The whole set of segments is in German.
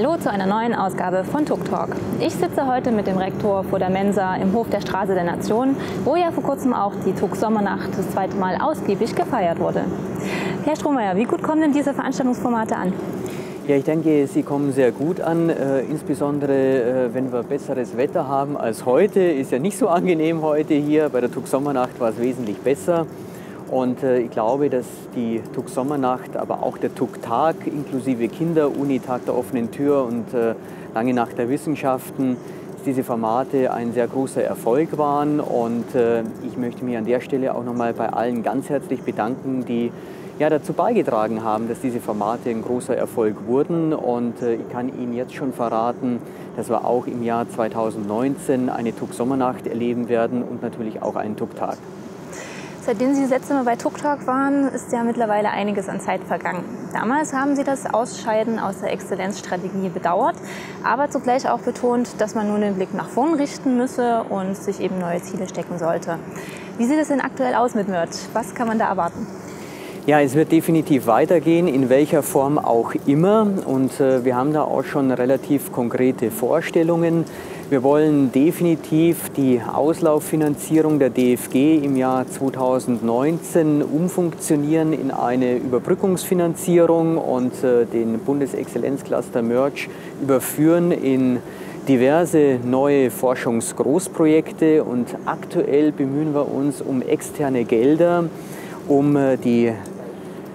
Hallo zu einer neuen Ausgabe von Tuk Talk. Ich sitze heute mit dem Rektor vor der Mensa im Hof der Straße der Nation, wo ja vor kurzem auch die Tuk Sommernacht das zweite Mal ausgiebig gefeiert wurde. Herr Strohmeier, wie gut kommen denn diese Veranstaltungsformate an? Ja, ich denke, sie kommen sehr gut an, insbesondere wenn wir besseres Wetter haben als heute. Ist ja nicht so angenehm heute hier, bei der Tuk Sommernacht war es wesentlich besser. Und ich glaube, dass die Tuk Sommernacht, aber auch der Tuk Tag inklusive Kinder-Uni, Tag der offenen Tür und Lange Nacht der Wissenschaften, dass diese Formate ein sehr großer Erfolg waren. Und ich möchte mich an der Stelle auch nochmal bei allen ganz herzlich bedanken, die dazu beigetragen haben, dass diese Formate ein großer Erfolg wurden. Und ich kann Ihnen jetzt schon verraten, dass wir auch im Jahr 2019 eine Tuk Sommernacht erleben werden und natürlich auch einen Tuk Tag. Seitdem Sie das letzte Mal bei Tuk Talk waren, ist ja mittlerweile einiges an Zeit vergangen. Damals haben Sie das Ausscheiden aus der Exzellenzstrategie bedauert, aber zugleich auch betont, dass man nun den Blick nach vorn richten müsse und sich eben neue Ziele stecken sollte. Wie sieht es denn aktuell aus mit Merch? Was kann man da erwarten? Ja, es wird definitiv weitergehen, in welcher Form auch immer. Und wir haben da auch schon relativ konkrete Vorstellungen. Wir wollen definitiv die Auslauffinanzierung der DFG im Jahr 2019 umfunktionieren in eine Überbrückungsfinanzierung und den Bundesexzellenzcluster Merch überführen in diverse neue Forschungsgroßprojekte. Und aktuell bemühen wir uns um externe Gelder, um die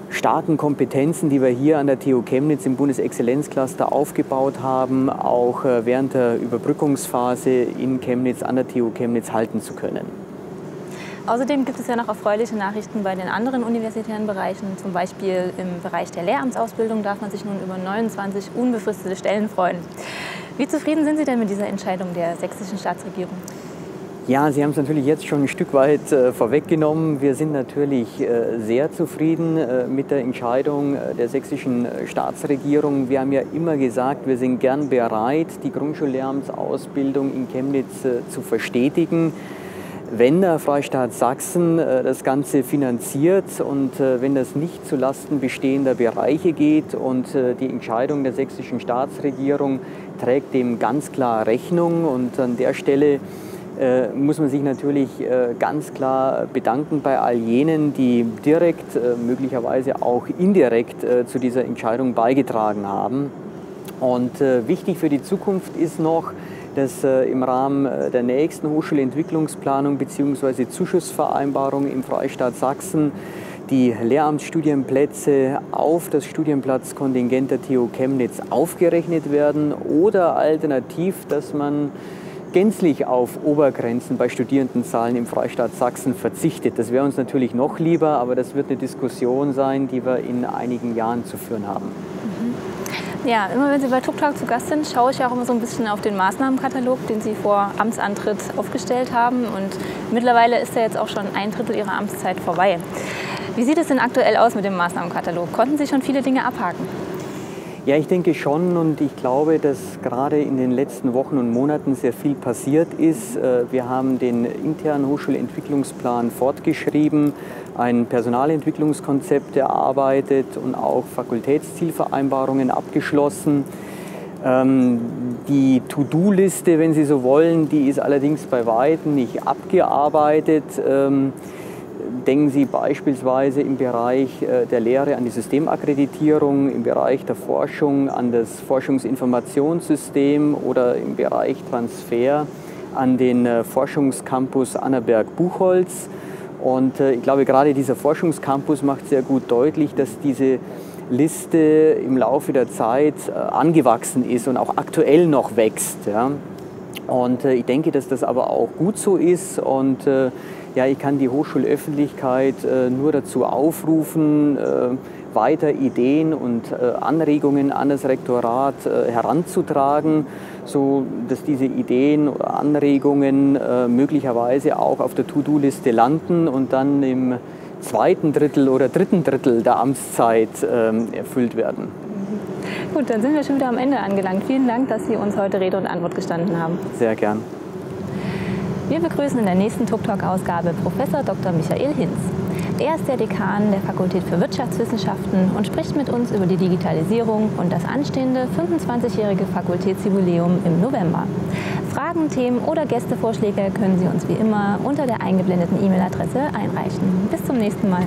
starken Kompetenzen, die wir hier an der TU Chemnitz im Bundesexzellenzcluster aufgebaut haben, auch während der Überbrückungsphase in Chemnitz an der TU Chemnitz halten zu können. Außerdem gibt es ja noch erfreuliche Nachrichten bei den anderen universitären Bereichen. Zum Beispiel im Bereich der Lehramtsausbildung darf man sich nun über 29 unbefristete Stellen freuen. Wie zufrieden sind Sie denn mit dieser Entscheidung der sächsischen Staatsregierung? Ja, Sie haben es natürlich jetzt schon ein Stück weit vorweggenommen. Wir sind natürlich sehr zufrieden mit der Entscheidung der sächsischen Staatsregierung. Wir haben ja immer gesagt, wir sind gern bereit, die Grundschullehramtsausbildung in Chemnitz zu verstetigen, wenn der Freistaat Sachsen das Ganze finanziert und wenn das nicht zulasten bestehender Bereiche geht. Und die Entscheidung der sächsischen Staatsregierung trägt dem ganz klar Rechnung. Und an der Stelle muss man sich natürlich ganz klar bedanken bei all jenen, die direkt, möglicherweise auch indirekt zu dieser Entscheidung beigetragen haben. Und wichtig für die Zukunft ist noch, dass im Rahmen der nächsten Hochschulentwicklungsplanung bzw. Zuschussvereinbarung im Freistaat Sachsen die Lehramtsstudienplätze auf das Studienplatzkontingent der TU Chemnitz aufgerechnet werden oder alternativ, dass man gänzlich auf Obergrenzen bei Studierendenzahlen im Freistaat Sachsen verzichtet. Das wäre uns natürlich noch lieber, aber das wird eine Diskussion sein, die wir in einigen Jahren zu führen haben. Ja, immer wenn Sie bei Tuk Talk zu Gast sind, schaue ich auch immer so ein bisschen auf den Maßnahmenkatalog, den Sie vor Amtsantritt aufgestellt haben. Und mittlerweile ist ja jetzt auch schon ein Drittel Ihrer Amtszeit vorbei. Wie sieht es denn aktuell aus mit dem Maßnahmenkatalog? Konnten Sie schon viele Dinge abhaken? Ja, ich denke schon und ich glaube, dass gerade in den letzten Wochen und Monaten sehr viel passiert ist. Wir haben den internen Hochschulentwicklungsplan fortgeschrieben, ein Personalentwicklungskonzept erarbeitet und auch Fakultätszielvereinbarungen abgeschlossen. Die To-Do-Liste, wenn Sie so wollen, die ist allerdings bei weitem nicht abgearbeitet. Denken Sie beispielsweise im Bereich der Lehre an die Systemakkreditierung, im Bereich der Forschung an das Forschungsinformationssystem oder im Bereich Transfer an den Forschungscampus Annaberg-Buchholz. Und ich glaube, gerade dieser Forschungscampus macht sehr gut deutlich, dass diese Liste im Laufe der Zeit angewachsen ist und auch aktuell noch wächst. Ja. Und ich denke, dass das aber auch gut so ist. Und ja, ich kann die Hochschulöffentlichkeit nur dazu aufrufen, weiter Ideen und Anregungen an das Rektorat heranzutragen, so dass diese Ideen oder Anregungen möglicherweise auch auf der To-Do-Liste landen und dann im zweiten Drittel oder dritten Drittel der Amtszeit erfüllt werden. Gut, dann sind wir schon wieder am Ende angelangt. Vielen Dank, dass Sie uns heute Rede und Antwort gestanden haben. Sehr gern. Wir begrüßen in der nächsten Tuk Talk-Ausgabe Professor Dr. Michael Hinz. Er ist der Dekan der Fakultät für Wirtschaftswissenschaften und spricht mit uns über die Digitalisierung und das anstehende 25-jährige Fakultätsjubiläum im November. Fragen, Themen oder Gästevorschläge können Sie uns wie immer unter der eingeblendeten E-Mail-Adresse einreichen. Bis zum nächsten Mal.